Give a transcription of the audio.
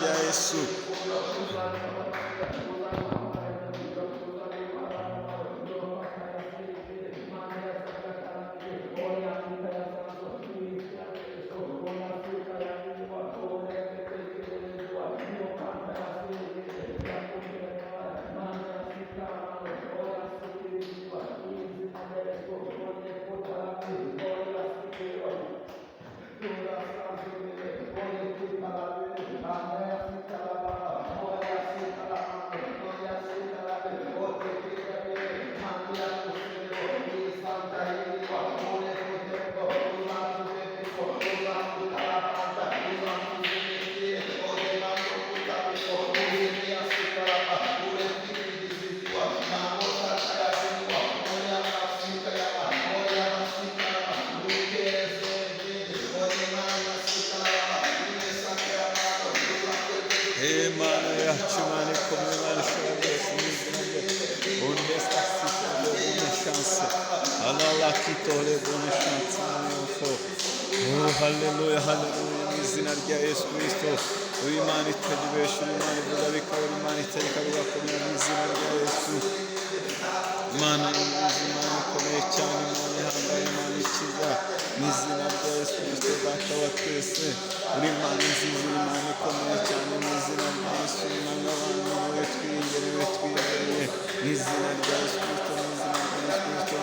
rya Yesu. Mana yacu, Mana ikomeye, Mana ishobora byose mu izina rye. Onde está citando buona chance. Allah kitole buona chance n'info. Oh haleluya, haleluya mu izina rya Yesu Kristo. Imana itajibesha, Imana ivuga bikaba, Imana itareka bigakomera mu izina rya Yesu. Imana y'ubuzima, Imana ikomeye cyane, Imana ihambaye, Imana ikiza mu izina rya Yesu Kristo Data wa twese. Uri Imana nziza, Imana ikomeye cyane mu izina rya Yesu. Imana abantu wowe twiringiye, wowe twizeye mu izina rya Yesu Kristo, mu izina rya Yesu Kristo.